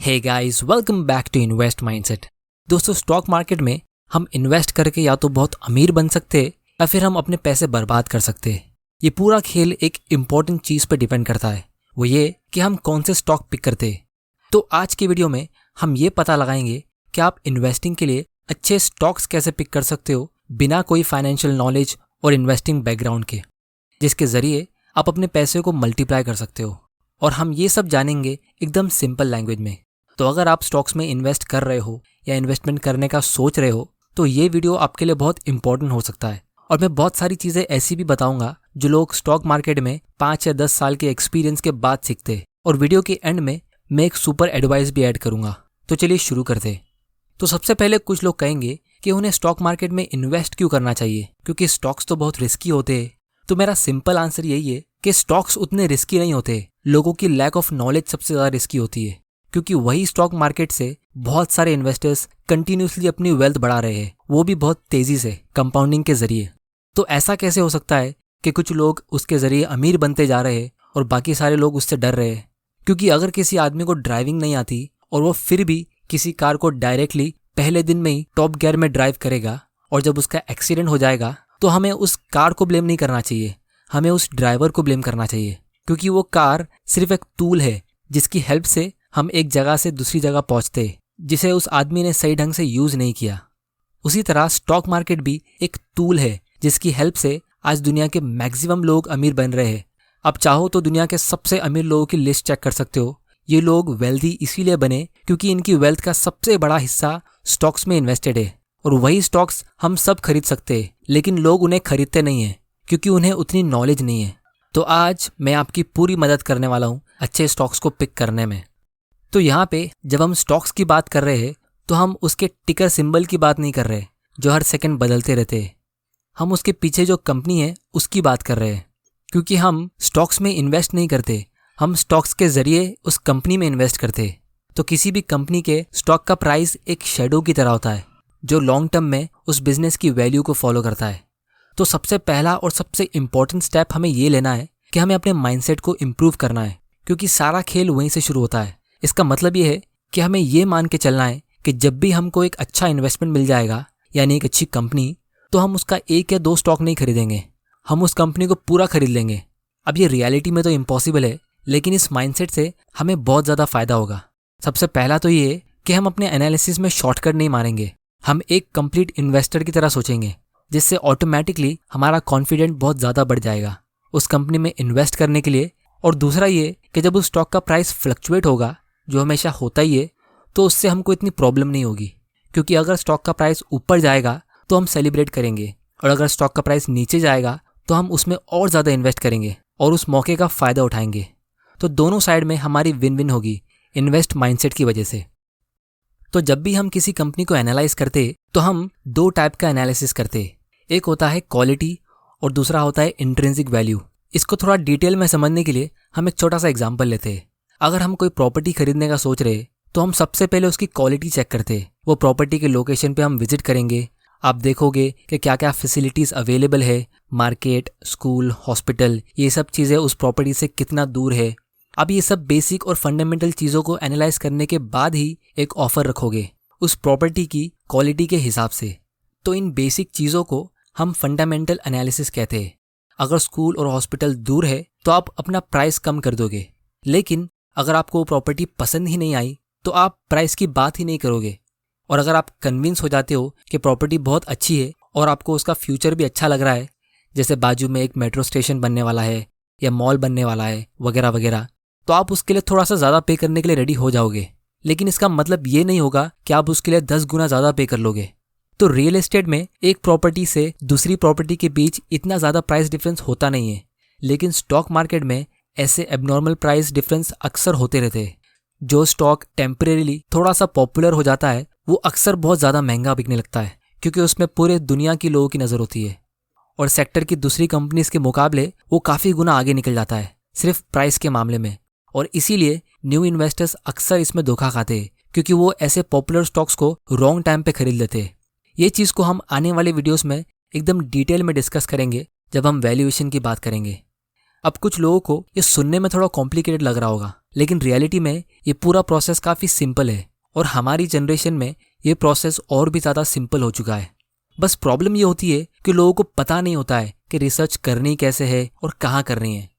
Hey guys, welcome back to invest mindset. दोस्तों, stock market में हम इन्वेस्ट करके या तो बहुत अमीर बन सकते हैं या फिर हम अपने पैसे बर्बाद कर सकते हैं। ये पूरा खेल एक इम्पॉर्टेंट चीज़ पर डिपेंड करता है, वो ये कि हम कौन से स्टॉक पिक करते हैं। तो आज की वीडियो में हम ये पता लगाएंगे कि आप इन्वेस्टिंग के लिए अच्छे स्टॉक्स कैसे पिक कर सकते हो बिना कोई फाइनेंशियल नॉलेज और इन्वेस्टिंग बैकग्राउंड के, जिसके ज़रिए आप अपने पैसे को मल्टीप्लाई कर सकते हो। और हम ये सब जानेंगे एकदम सिंपल लैंग्वेज में। तो अगर आप स्टॉक्स में इन्वेस्ट कर रहे हो या इन्वेस्टमेंट करने का सोच रहे हो तो ये वीडियो आपके लिए बहुत इंपॉर्टेंट हो सकता है। और मैं बहुत सारी चीज़ें ऐसी भी बताऊंगा जो लोग स्टॉक मार्केट में 5 या 10 साल के एक्सपीरियंस के बाद सीखते। और वीडियो के एंड में मैं एक सुपर एडवाइस भी ऐड करूंगा। तो चलिए शुरू करते। तो सबसे पहले कुछ लोग कहेंगे कि उन्हें स्टॉक मार्केट में इन्वेस्ट क्यों करना चाहिए, क्योंकि स्टॉक्स तो बहुत रिस्की होते हैं। तो मेरा सिंपल आंसर यही है कि स्टॉक्स उतने रिस्की नहीं होते, लोगों की लैक ऑफ नॉलेज सबसे ज़्यादा रिस्की होती है। क्योंकि वही स्टॉक मार्केट से बहुत सारे इन्वेस्टर्स कंटिन्यूसली अपनी वेल्थ बढ़ा रहे हैं, वो भी बहुत तेज़ी से, कंपाउंडिंग के जरिए। तो ऐसा कैसे हो सकता है कि कुछ लोग उसके ज़रिए अमीर बनते जा रहे हैं और बाकी सारे लोग उससे डर रहे हैं? क्योंकि अगर किसी आदमी को ड्राइविंग नहीं आती और वो फिर भी किसी कार को डायरेक्टली पहले दिन में ही टॉप गियर में ड्राइव करेगा और जब उसका एक्सीडेंट हो जाएगा तो हमें उस कार को ब्लेम नहीं करना चाहिए, हमें उस ड्राइवर को ब्लेम करना चाहिए। क्योंकि वो कार सिर्फ एक टूल है जिसकी हेल्प से हम एक जगह से दूसरी जगह पहुंचते, जिसे उस आदमी ने सही ढंग से यूज नहीं किया। उसी तरह स्टॉक मार्केट भी एक टूल है जिसकी हेल्प से आज दुनिया के मैक्सिमम लोग अमीर बन रहे हैं। आप चाहो तो दुनिया के सबसे अमीर लोगों की लिस्ट चेक कर सकते हो। ये लोग वेल्दी इसीलिए बने क्योंकि इनकी वेल्थ का सबसे बड़ा हिस्सा स्टॉक्स में इन्वेस्टेड है। और वही स्टॉक्स हम सब खरीद सकते हैं, लेकिन लोग उन्हें खरीदते नहीं हैं क्योंकि उन्हें उतनी नॉलेज नहीं है। तो आज मैं आपकी पूरी मदद करने वाला हूँ अच्छे स्टॉक्स को पिक करने में। तो यहाँ पे जब हम स्टॉक्स की बात कर रहे हैं तो हम उसके टिकर सिंबल की बात नहीं कर रहे जो हर सेकंड बदलते रहते हैं। हम उसके पीछे जो कंपनी है उसकी बात कर रहे हैं। क्योंकि हम स्टॉक्स में इन्वेस्ट नहीं करते, हम स्टॉक्स के जरिए उस कंपनी में इन्वेस्ट करते। तो किसी भी कंपनी के स्टॉक का प्राइस एक शेडो की तरह होता है जो लॉन्ग टर्म में उस बिजनेस की वैल्यू को फॉलो करता है। तो सबसे पहला और सबसे इम्पॉर्टेंट स्टेप हमें ये लेना है कि हमें अपने माइंडसेट को इम्प्रूव करना है, क्योंकि सारा खेल वहीं से शुरू होता है। इसका मतलब ये है कि हमें ये मान के चलना है कि जब भी हमको एक अच्छा इन्वेस्टमेंट मिल जाएगा, यानी एक अच्छी कंपनी, तो हम उसका 1 या 2 स्टॉक नहीं खरीदेंगे, हम उस कंपनी को पूरा खरीद लेंगे। अब ये रियलिटी में तो इम्पॉसिबल है, लेकिन इस माइंडसेट से हमें बहुत ज़्यादा फायदा होगा। सबसे पहला तो ये कि हम अपने एनालिसिस में शॉर्टकट नहीं मारेंगे, हम एक कंप्लीट इन्वेस्टर की तरह सोचेंगे, जिससे ऑटोमेटिकली हमारा कॉन्फिडेंट बहुत ज़्यादा बढ़ जाएगा उस कंपनी में इन्वेस्ट करने के लिए। और दूसरा ये कि जब उस स्टॉक का प्राइस फ्लक्चुएट होगा, जो हमेशा होता ही है, तो उससे हमको इतनी प्रॉब्लम नहीं होगी। क्योंकि अगर स्टॉक का प्राइस ऊपर जाएगा तो हम सेलिब्रेट करेंगे, और अगर स्टॉक का प्राइस नीचे जाएगा तो हम उसमें और ज़्यादा इन्वेस्ट करेंगे और उस मौके का फ़ायदा उठाएंगे। तो दोनों साइड में हमारी विन विन होगी इन्वेस्ट माइंडसेट की वजह से। तो जब भी हम किसी कंपनी को एनालाइज करते तो हम 2 टाइप का एनालिसिस करते। एक होता है क्वालिटी और दूसरा होता है इंट्रिंसिक वैल्यू। इसको थोड़ा डिटेल में समझने के लिए हम एक छोटा सा एग्जांपल लेते हैं। अगर हम कोई प्रॉपर्टी खरीदने का सोच रहे तो हम सबसे पहले उसकी क्वालिटी चेक करते। वो प्रॉपर्टी के लोकेशन पे हम विजिट करेंगे, आप देखोगे कि क्या क्या फैसिलिटीज़ अवेलेबल है, मार्केट, स्कूल, हॉस्पिटल, ये सब चीज़ें उस प्रॉपर्टी से कितना दूर है। अब ये सब बेसिक और फंडामेंटल चीज़ों को एनालाइज करने के बाद ही एक ऑफर रखोगे उस प्रॉपर्टी की क्वालिटी के हिसाब से। तो इन बेसिक चीज़ों को हम फंडामेंटल एनालिसिस कहते हैं। अगर स्कूल और हॉस्पिटल दूर है तो आप अपना प्राइस कम कर दोगे, लेकिन अगर आपको वो प्रॉपर्टी पसंद ही नहीं आई तो आप प्राइस की बात ही नहीं करोगे। और अगर आप कन्विंस हो जाते हो कि प्रॉपर्टी बहुत अच्छी है और आपको उसका फ्यूचर भी अच्छा लग रहा है, जैसे बाजू में एक मेट्रो स्टेशन बनने वाला है या मॉल बनने वाला है वगैरह वगैरह, तो आप उसके लिए थोड़ा सा ज़्यादा पे करने के लिए रेडी हो जाओगे। लेकिन इसका मतलब ये नहीं होगा कि आप उसके लिए 10 गुना ज़्यादा पे कर लोगे। तो रियल एस्टेट में एक प्रॉपर्टी से दूसरी प्रॉपर्टी के बीच इतना ज़्यादा प्राइस डिफरेंस होता नहीं है, लेकिन स्टॉक मार्केट में ऐसे एबनॉर्मल प्राइस डिफरेंस अक्सर होते रहते हैं। जो स्टॉक टेम्परेरीली थोड़ा सा पॉपुलर हो जाता है वो अक्सर बहुत ज़्यादा महंगा बिकने लगता है, क्योंकि उसमें पूरे दुनिया की लोगों की नज़र होती है और सेक्टर की दूसरी कंपनीज के मुकाबले वो काफ़ी गुना आगे निकल जाता है सिर्फ प्राइस के मामले में। और इसीलिए न्यू इन्वेस्टर्स अक्सर इसमें धोखा खाते हैं, क्योंकि वो ऐसे पॉपुलर स्टॉक्स को रॉन्ग टाइम पे खरीद लेते हैं। ये चीज़ को हम आने वाले वीडियोस में एकदम डिटेल में डिस्कस करेंगे जब हम वैल्यूएशन की बात करेंगे। अब कुछ लोगों को ये सुनने में थोड़ा कॉम्प्लिकेटेड लग रहा होगा, लेकिन रियलिटी में ये पूरा प्रोसेस काफ़ी सिंपल है और हमारी जनरेशन में ये प्रोसेस और भी ज़्यादा सिंपल हो चुका है। बस प्रॉब्लम ये होती है कि लोगों को पता नहीं होता है कि रिसर्च करनी कैसे है और कहाँ करनी है।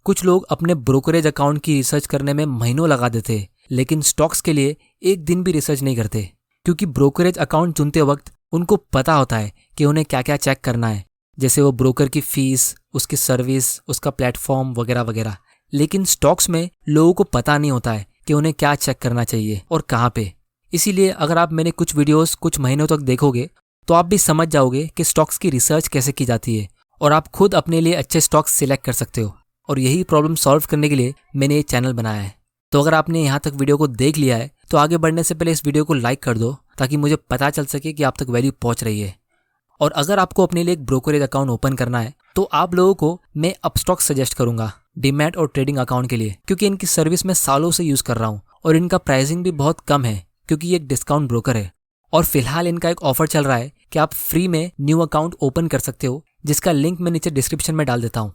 कुछ लोग अपने ब्रोकरेज अकाउंट की रिसर्च करने में महीनों लगा देते हैं, लेकिन स्टॉक्स के लिए एक दिन भी रिसर्च नहीं करते, क्योंकि ब्रोकरेज अकाउंट चुनते वक्त उनको पता होता है कि उन्हें क्या क्या चेक करना है, जैसे वो ब्रोकर की फीस, उसकी सर्विस, उसका प्लेटफॉर्म वगैरह वगैरह। लेकिन स्टॉक्स में लोगों को पता नहीं होता है कि उन्हें क्या चेक करना चाहिए और कहाँ पे। इसीलिए अगर आप मैंने कुछ वीडियोस कुछ महीनों तक देखोगे तो आप भी समझ जाओगे कि स्टॉक्स की रिसर्च कैसे की जाती है और आप खुद अपने लिए अच्छे स्टॉक्स सिलेक्ट कर सकते हो। और यही प्रॉब्लम सॉल्व करने के लिए मैंने ये चैनल बनाया है। तो अगर आपने यहाँ तक वीडियो को देख लिया है तो आगे बढ़ने से पहले इस वीडियो को लाइक कर दो, ताकि मुझे पता चल सके कि आप तक वैल्यू पहुँच रही है। और अगर आपको अपने लिए एक ब्रोकरेज अकाउंट ओपन करना है तो आप लोगों को मैं अपस्टॉक सजेस्ट करूंगा डीमैट और ट्रेडिंग अकाउंट के लिए, क्योंकि इनकी सर्विस मैं सालों से यूज़ कर रहा हूँ और इनका प्राइसिंग भी बहुत कम है, क्योंकि ये एक डिस्काउंट ब्रोकर है। और फिलहाल इनका एक ऑफर चल रहा है कि आप फ्री में न्यू अकाउंट ओपन कर सकते हो, जिसका लिंक मैं नीचे डिस्क्रिप्शन में डाल देता हूँ।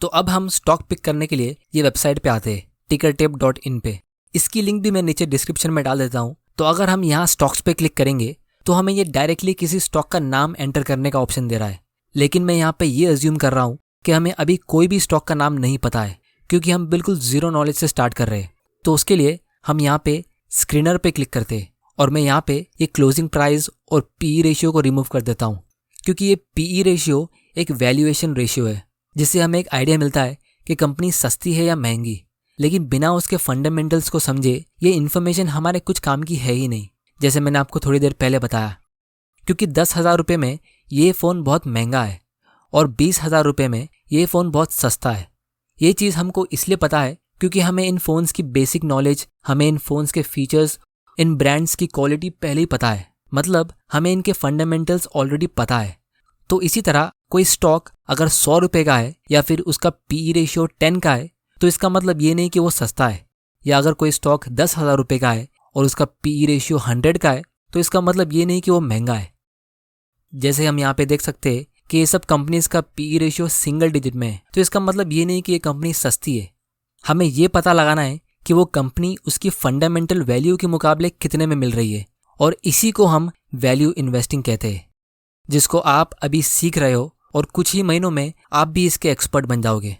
तो अब हम स्टॉक पिक करने के लिए ये वेबसाइट पे आते हैं, tickertape.in पे। इसकी लिंक भी मैं नीचे डिस्क्रिप्शन में डाल देता हूँ। तो अगर हम यहाँ स्टॉक्स पे क्लिक करेंगे तो हमें ये डायरेक्टली किसी स्टॉक का नाम एंटर करने का ऑप्शन दे रहा है, लेकिन मैं यहाँ पे ये अज्यूम कर रहा हूँ कि हमें अभी कोई भी स्टॉक का नाम नहीं पता है, क्योंकि हम बिल्कुल जीरो नॉलेज से स्टार्ट कर रहे हैं। तो उसके लिए हम यहाँ पे स्क्रीनर पे क्लिक करते हैं और मैं यहाँ पे ये क्लोजिंग प्राइस और पीई रेशियो को रिमूव कर देता हूँ, क्योंकि ये पीई रेशियो एक वैल्यूएशन रेशियो है, जिससे हमें एक आइडिया मिलता है कि कंपनी सस्ती है या महंगी। लेकिन बिना उसके फंडामेंटल्स को समझे ये इन्फॉर्मेशन हमारे कुछ काम की है ही नहीं, जैसे मैंने आपको थोड़ी देर पहले बताया। क्योंकि 10,000 रुपये में ये फ़ोन बहुत महंगा है और 20,000 रुपये में ये फ़ोन बहुत सस्ता है। ये चीज़ हमको इसलिए पता है क्योंकि हमें इन फ़ोन्स की बेसिक नॉलेज, हमें इन फ़ोन्स के फीचर्स, इन ब्रांड्स की क्वालिटी पहले ही पता है। मतलब हमें इनके फंडामेंटल्स ऑलरेडी पता है। तो इसी तरह कोई स्टॉक अगर 100 रुपये का है या फिर उसका पीई रेशियो 10 का है, तो इसका मतलब ये नहीं कि वो सस्ता है। या अगर कोई स्टॉक 10,000 रुपये का है और उसका पीई रेशियो 100 का है, तो इसका मतलब ये नहीं कि वो महंगा है। जैसे हम यहाँ पे देख सकते हैं कि ये सब कंपनीज का पीई रेशियो सिंगल डिजिट में है, तो इसका मतलब ये नहीं कि ये कंपनी सस्ती है। हमें ये पता लगाना है कि वो कंपनी उसकी फंडामेंटल वैल्यू के मुकाबले कितने में मिल रही है, और इसी को हम वैल्यू इन्वेस्टिंग कहते हैं, जिसको आप अभी सीख रहे हो और कुछ ही महीनों में आप भी इसके एक्सपर्ट बन जाओगे।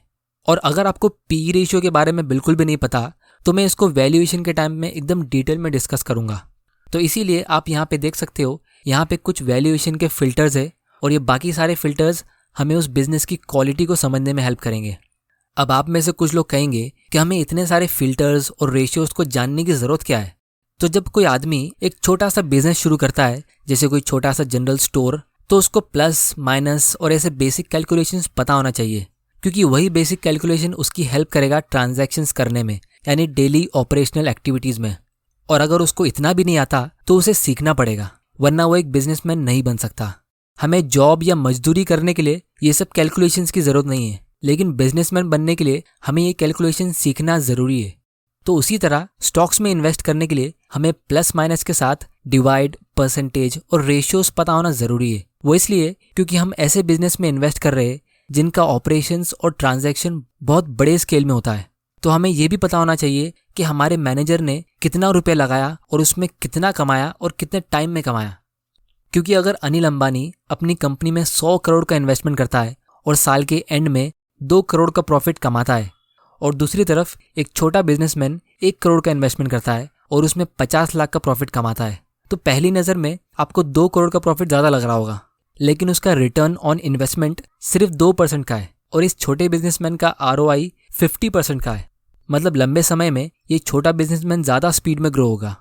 और अगर आपको पीई रेशियो के बारे में बिल्कुल भी नहीं पता, तो मैं इसको वैल्यूएशन के टाइम में एकदम डिटेल में डिस्कस करूंगा। तो इसीलिए आप यहाँ पे देख सकते हो, यहाँ पे कुछ वैल्यूएशन के फिल्टर्स है और ये बाकी सारे फिल्टर्स हमें उस बिजनेस की क्वालिटी को समझने में हेल्प करेंगे। अब आप में से कुछ लोग कहेंगे कि हमें इतने सारे फिल्टर्स और रेशियोज को जानने की ज़रूरत क्या है। तो जब कोई आदमी एक छोटा सा बिजनेस शुरू करता है, जैसे कोई छोटा सा जनरल स्टोर, तो उसको प्लस माइनस और ऐसे बेसिक कैलकुलेशंस पता होना चाहिए, क्योंकि वही बेसिक कैलकुलेशन उसकी हेल्प करेगा ट्रांजैक्शंस करने में, यानी डेली ऑपरेशनल एक्टिविटीज़ में। और अगर उसको इतना भी नहीं आता तो उसे सीखना पड़ेगा, वरना वो एक बिजनेसमैन नहीं बन सकता। हमें जॉब या मजदूरी करने के लिए ये सब कैलकुलेशंस की ज़रूरत नहीं है, लेकिन बिजनेसमैन बनने के लिए हमें ये कैलकुलेशन सीखना ज़रूरी है। तो उसी तरह स्टॉक्स में इन्वेस्ट करने के लिए हमें प्लस माइनस के साथ डिवाइड, परसेंटेज और रेशियोज पता होना ज़रूरी है। वो इसलिए क्योंकि हम ऐसे बिजनेस में इन्वेस्ट कर रहे हैं जिनका ऑपरेशंस और ट्रांजैक्शन बहुत बड़े स्केल में होता है। तो हमें ये भी पता होना चाहिए कि हमारे मैनेजर ने कितना रुपये लगाया और उसमें कितना कमाया और कितने टाइम में कमाया। क्योंकि अगर अनिल अंबानी अपनी कंपनी में 100 करोड़ का इन्वेस्टमेंट करता है और साल के एंड में 2 करोड़ का प्रॉफिट कमाता है, और दूसरी तरफ एक छोटा बिजनेसमैन 1 करोड़ का इन्वेस्टमेंट करता है और उसमें 50 लाख का प्रॉफिट कमाता है, तो पहली नज़र में आपको 2 करोड़ का प्रॉफिट ज़्यादा लग रहा होगा, लेकिन उसका रिटर्न ऑन इन्वेस्टमेंट सिर्फ 2% का है और इस छोटे बिजनेसमैन का ROI 50% का है। मतलब लंबे समय में ये छोटा बिजनेसमैन ज़्यादा स्पीड में ग्रो होगा।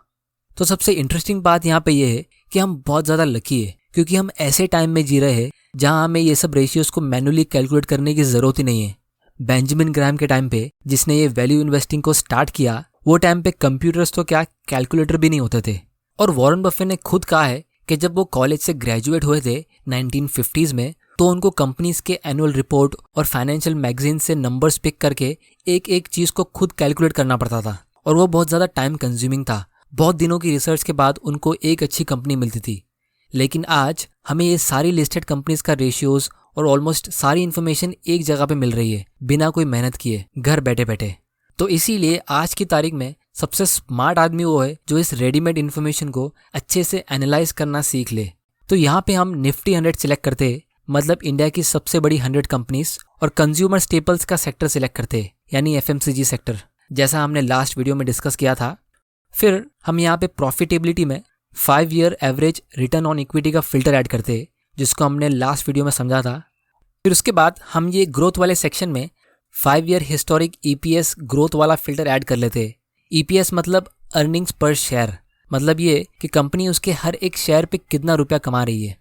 तो सबसे इंटरेस्टिंग बात यहाँ पे ये है कि हम बहुत ज़्यादा लकी है, क्योंकि हम ऐसे टाइम में जी रहे हैं जहाँ हमें ये सब रेशियोज़ को मैनुअली कैलकुलेट करने की ज़रूरत ही नहीं है। बेंजामिन ग्राहम के टाइम पे, जिसने ये वैल्यू इन्वेस्टिंग को स्टार्ट किया, वो टाइम पे कंप्यूटर्स तो क्या, कैलकुलेटर भी नहीं होते थे। और वॉरेन बफेट ने खुद कहा है कि जब वो कॉलेज से ग्रेजुएट हुए थे 1950s में, तो उनको कंपनीज के एनुअल रिपोर्ट और फाइनेंशियल मैगजीन से नंबर्स पिक करके एक एक चीज़ को खुद कैलकुलेट करना पड़ता था, और वो बहुत ज़्यादा टाइम कंज्यूमिंग था। बहुत दिनों की रिसर्च के बाद उनको एक अच्छी कंपनी मिलती थी। लेकिन आज हमें ये सारी लिस्टेड कंपनीज का रेशियोज और ऑलमोस्ट सारी इन्फॉर्मेशन एक जगह पे मिल रही है बिना कोई मेहनत किए, घर बैठे बैठे। तो इसीलिए आज की तारीख में सबसे स्मार्ट आदमी वो है जो इस रेडीमेड इन्फॉर्मेशन को अच्छे से एनालाइज करना सीख ले। तो यहाँ पे हम निफ्टी 100 सिलेक्ट करते, मतलब इंडिया की सबसे बड़ी 100 कंपनीज, और कंज्यूमर स्टेपल्स का सेक्टर सिलेक्ट करते, यानी एफएमसीजी सेक्टर, जैसा हमने लास्ट वीडियो में डिस्कस किया था। फिर हम यहाँ पे प्रॉफिटेबिलिटी में 5 year average return on equity का फिल्टर ऐड करते, जिसको हमने लास्ट वीडियो में समझा था। फिर उसके बाद हम ये ग्रोथ वाले सेक्शन में 5 ईयर हिस्टोरिक ईपीएस ग्रोथ वाला फिल्टर ऐड कर लेते। ईपीएस मतलब अर्निंग्स पर शेयर, मतलब ये कि कंपनी उसके हर एक शेयर पे कितना रुपया कमा रही है।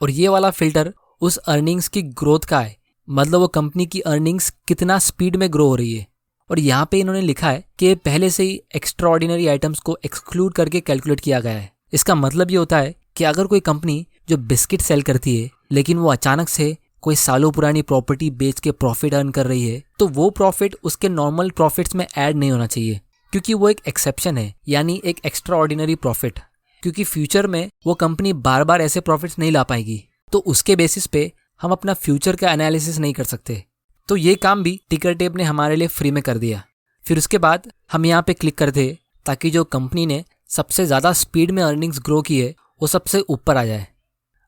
और ये वाला फिल्टर उस अर्निंग्स की ग्रोथ का है, मतलब वो कंपनी की अर्निंग्स कितना स्पीड में ग्रो हो रही है। और यहाँ पे इन्होंने लिखा है कि पहले से ही एक्स्ट्रा ऑर्डिनरी आइटम्स को एक्सक्लूड करके कैलकुलेट किया गया है। इसका मतलब ये होता है कि अगर कोई कंपनी जो बिस्किट सेल करती है लेकिन वो अचानक से कोई सालों पुरानी प्रॉपर्टी बेच के प्रॉफिट अर्न कर रही है, तो वो प्रॉफिट उसके नॉर्मल प्रॉफिट्स में ऐड नहीं होना चाहिए, क्योंकि वो एक एक्सेप्शन है, यानी एक एक्स्ट्रा ऑर्डिनरी प्रॉफिट। क्योंकि फ्यूचर में वो कंपनी बार बार ऐसे प्रॉफिट्स नहीं ला पाएगी, तो उसके बेसिस पे हम अपना फ्यूचर का एनालिसिस नहीं कर सकते। तो ये काम भी टिकरटेप ने हमारे लिए फ्री में कर दिया। फिर उसके बाद हम यहाँ पे क्लिक करते ताकि जो कंपनी ने सबसे ज़्यादा स्पीड में अर्निंग्स ग्रो की है वो सबसे ऊपर आ जाए।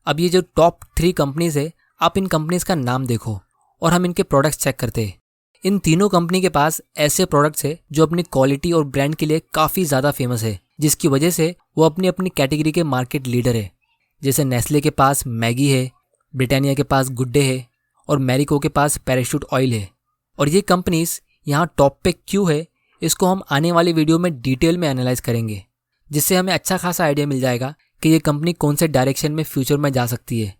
अब ये जो टॉप 3 कंपनीज है, आप इन कंपनीज का नाम देखो और हम इनके प्रोडक्ट्स चेक करते हैं। इन तीनों कंपनी के पास ऐसे प्रोडक्ट्स है जो अपनी क्वालिटी और ब्रांड के लिए काफ़ी ज़्यादा फेमस है, जिसकी वजह से वो अपनी अपनी कैटेगरी के मार्केट लीडर है। जैसे नेस्ले के पास मैगी है, ब्रिटानिया के पास गुड डे है और मैरिको के पास पैराशूट ऑयल है। और ये कंपनीज यहाँ टॉप पे क्यों है, इसको हम आने वाली वीडियो में डिटेल में एनालाइज करेंगे, जिससे हमें अच्छा खासा आइडिया मिल जाएगा कि ये कंपनी कौन से डायरेक्शन में फ्यूचर में जा सकती है।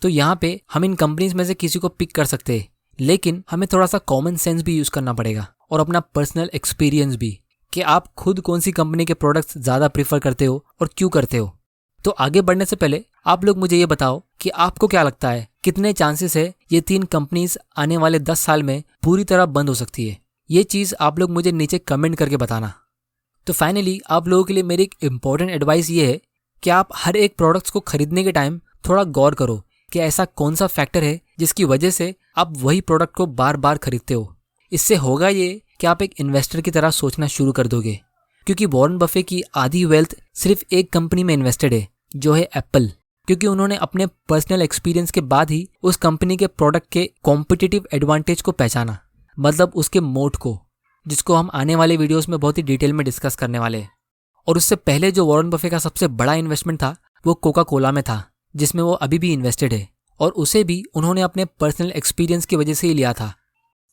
तो यहाँ पे हम इन कंपनीज में से किसी को पिक कर सकते हैं, लेकिन हमें थोड़ा सा कॉमन सेंस भी यूज़ करना पड़ेगा और अपना पर्सनल एक्सपीरियंस भी, कि आप खुद कौन सी कंपनी के प्रोडक्ट्स ज़्यादा प्रीफर करते हो और क्यों करते हो। तो आगे बढ़ने से पहले आप लोग मुझे ये बताओ कि आपको क्या लगता है कितने चांसेस है ये 3 कंपनीज आने वाले 10 साल में पूरी तरह बंद हो सकती है। ये चीज़ आप लोग मुझे नीचे कमेंट करके बताना। तो फाइनली आप लोगों के लिए मेरी एक इम्पॉर्टेंट एडवाइस ये है कि आप हर एक प्रोडक्ट्स को खरीदने के टाइम थोड़ा गौर करो कि ऐसा कौन सा फैक्टर है जिसकी वजह से आप वही प्रोडक्ट को बार बार खरीदते हो। इससे होगा ये कि आप एक इन्वेस्टर की तरह सोचना शुरू कर दोगे, क्योंकि वॉरेन बफे की आधी वेल्थ सिर्फ एक कंपनी में इन्वेस्टेड है, जो है एप्पल। क्योंकि उन्होंने अपने पर्सनल एक्सपीरियंस के बाद ही उस कंपनी के प्रोडक्ट के कॉम्पिटिटिव एडवांटेज को पहचाना, मतलब उसके मोट को, जिसको हम आने वाले वीडियोस में बहुत ही डिटेल में डिस्कस करने वाले हैं। और उससे पहले जो वॉरेन बफे का सबसे बड़ा इन्वेस्टमेंट था वो कोका कोला में था, जिसमें वो अभी भी इन्वेस्टेड है, और उसे भी उन्होंने अपने पर्सनल एक्सपीरियंस की वजह से ही लिया था।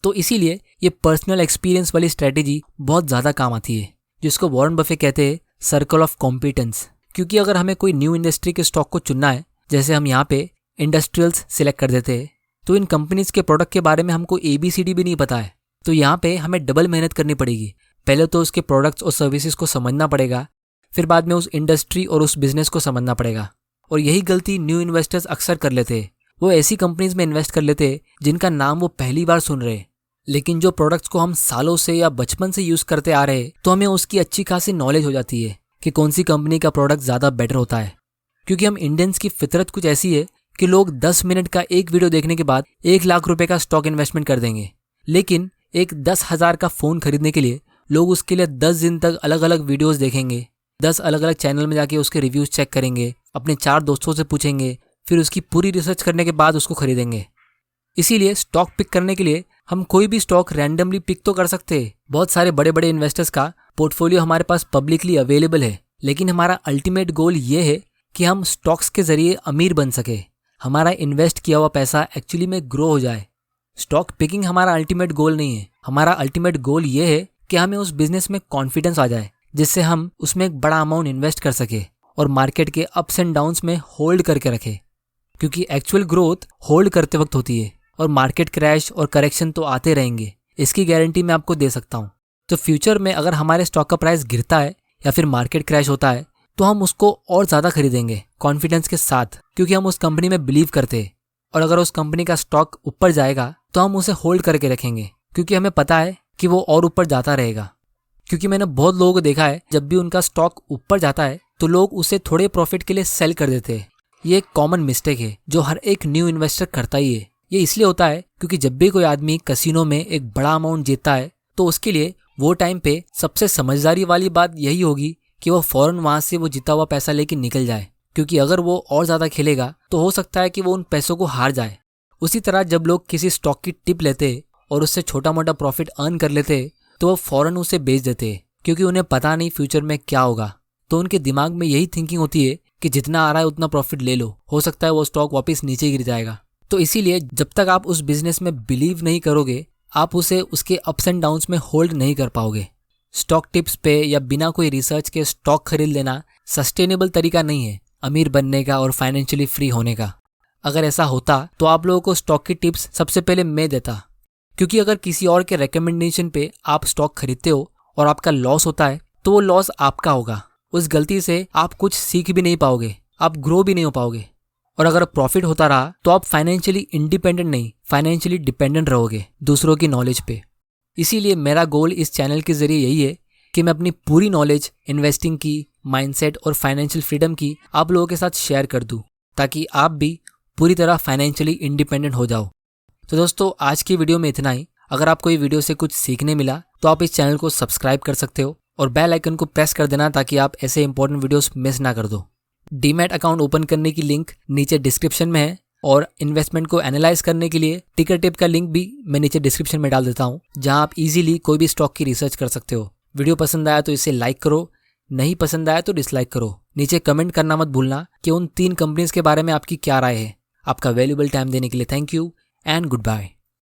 तो इसीलिए ये पर्सनल एक्सपीरियंस वाली स्ट्रैटेजी बहुत ज़्यादा काम आती है, जिसको वॉरेन बफे कहते हैं सर्कल ऑफ कॉम्पिटेंस। क्योंकि अगर हमें कोई न्यू इंडस्ट्री के स्टॉक को चुनना है, जैसे हम यहाँ पे इंडस्ट्रियल्स सिलेक्ट कर देते हैं, तो इन कंपनीज के प्रोडक्ट के बारे में हमको ABCD भी नहीं पता है, तो यहाँ पे हमें डबल मेहनत करनी पड़ेगी। पहले तो उसके प्रोडक्ट्स और सर्विसेज को समझना पड़ेगा, फिर बाद में उस इंडस्ट्री और उस बिजनेस को समझना पड़ेगा। और यही गलती न्यू इन्वेस्टर्स अक्सर कर लेते हैं। वो ऐसी कंपनीज में इन्वेस्ट कर लेते हैं जिनका नाम वो पहली बार सुन रहे हैं, लेकिन जो प्रोडक्ट्स को हम सालों से या बचपन से यूज़ करते आ रहे हैं, तो हमें उसकी अच्छी खासी नॉलेज हो जाती है कि कौन सी कंपनी का प्रोडक्ट ज़्यादा बेटर होता है। क्योंकि हम इंडियंस की फितरत कुछ ऐसी है कि लोग 10 मिनट का एक वीडियो देखने के बाद 1 लाख रुपए का स्टॉक इन्वेस्टमेंट कर देंगे, लेकिन एक 10,000 का फ़ोन खरीदने के लिए लोग उसके लिए 10 दिन तक अलग अलग वीडियोस देखेंगे, 10 अलग अलग चैनल में जाके उसके रिव्यूज़ चेक करेंगे, अपने 4 दोस्तों से पूछेंगे, फिर उसकी पूरी रिसर्च करने के बाद उसको खरीदेंगे। इसीलिए स्टॉक पिक करने के लिए हम कोई भी स्टॉक रैंडमली पिक तो कर सकते हैं। बहुत सारे बड़े बड़े इन्वेस्टर्स का पोर्टफोलियो हमारे पास पब्लिकली अवेलेबल है, लेकिन हमारा अल्टीमेट गोल ये है कि हम स्टॉक्स के जरिए अमीर बन सके, हमारा इन्वेस्ट किया हुआ पैसा एक्चुअली में ग्रो हो जाए। स्टॉक पिकिंग हमारा अल्टीमेट गोल नहीं है। हमारा अल्टीमेट गोल ये है कि हमें उस बिजनेस में कॉन्फिडेंस आ जाए, जिससे हम उसमें एक बड़ा अमाउंट इन्वेस्ट कर सके और मार्केट के अप्स एंड डाउन्स में होल्ड करके रखे। क्योंकि एक्चुअल ग्रोथ होल्ड करते वक्त होती है और मार्केट क्रैश और करेक्शन तो आते रहेंगे, इसकी गारंटी मैं आपको दे सकता हूँ। तो फ्यूचर में अगर हमारे स्टॉक का प्राइस गिरता है या फिर मार्केट क्रैश होता है, तो हम उसको और ज़्यादा खरीदेंगे कॉन्फिडेंस के साथ, क्योंकि हम उस कंपनी में बिलीव करते हैं। और अगर उस कंपनी का स्टॉक ऊपर जाएगा तो हम उसे होल्ड करके रखेंगे, क्योंकि हमें पता है कि वो और ऊपर जाता रहेगा। क्योंकि मैंने बहुत लोगों को देखा है, जब भी उनका स्टॉक ऊपर जाता है तो लोग उसे थोड़े प्रॉफिट के लिए सेल कर देते हैं, ये एक कॉमन मिस्टेक है जो हर एक न्यू इन्वेस्टर करता ही है। ये इसलिए होता है क्योंकि जब भी कोई आदमी कसिनो में एक बड़ा अमाउंट जीतता है तो उसके लिए वो टाइम पे सबसे समझदारी वाली बात यही होगी कि वो फौरन वहां से वो जीता हुआ पैसा लेके निकल जाए, क्योंकि अगर वो और ज्यादा खेलेगा तो हो सकता है कि वो उन पैसों को हार जाए। उसी तरह जब लोग किसी स्टॉक की टिप लेते और उससे छोटा मोटा प्रॉफिट अर्न कर लेते तो वो फौरन उसे बेच देते, क्योंकि उन्हें पता नहीं फ्यूचर में क्या होगा। तो उनके दिमाग में यही थिंकिंग होती है कि जितना आ रहा है उतना प्रॉफिट ले लो, हो सकता है वो स्टॉक वापस नीचे गिर जाएगा। तो इसीलिए जब तक आप उस बिजनेस में बिलीव नहीं करोगे आप उसे उसके अप्स एंड डाउन्स में होल्ड नहीं कर पाओगे। स्टॉक टिप्स पे या बिना कोई रिसर्च के स्टॉक खरीद लेना सस्टेनेबल तरीका नहीं है अमीर बनने का और फाइनेंशियली फ्री होने का। अगर ऐसा होता तो आप लोगों को स्टॉक की टिप्स सबसे पहले मैं देता, क्योंकि अगर किसी और के रिकमेंडेशन पे आप स्टॉक खरीदते हो और आपका लॉस होता है तो वो लॉस आपका होगा। उस गलती से आप कुछ सीख भी नहीं पाओगे, आप ग्रो भी नहीं हो पाओगे। और अगर प्रॉफिट होता रहा तो आप फाइनेंशियली इंडिपेंडेंट नहीं, फाइनेंशियली डिपेंडेंट रहोगे दूसरों की नॉलेज पे। इसीलिए मेरा गोल इस चैनल के जरिए यही है कि मैं अपनी पूरी नॉलेज इन्वेस्टिंग की, माइंडसेट और फाइनेंशियल फ्रीडम की आप लोगों के साथ शेयर कर दूं, ताकि आप भी पूरी तरह फाइनेंशियली इंडिपेंडेंट हो जाओ। तो दोस्तों आज की वीडियो में इतना ही। अगर आपको ये वीडियो से कुछ सीखने मिला तो आप इस चैनल को सब्सक्राइब कर सकते हो और बेल आइकन को प्रेस कर देना ताकि आप ऐसे इंपॉर्टेंट वीडियोस मिस ना कर दो। डीमैट अकाउंट ओपन करने की लिंक नीचे डिस्क्रिप्शन में है और इन्वेस्टमेंट को एनालाइज करने के लिए टिकर टेप का लिंक भी मैं नीचे डिस्क्रिप्शन में डाल देता हूँ, जहां आप इजीली कोई भी स्टॉक की रिसर्च कर सकते हो। वीडियो पसंद आया तो इसे लाइक करो, नहीं पसंद आया तो डिसलाइक करो। नीचे कमेंट करना मत भूलना कि उन 3 कंपनीज के बारे में आपकी क्या राय है। आपका वैल्यूएबल टाइम देने के लिए thank you and good bye.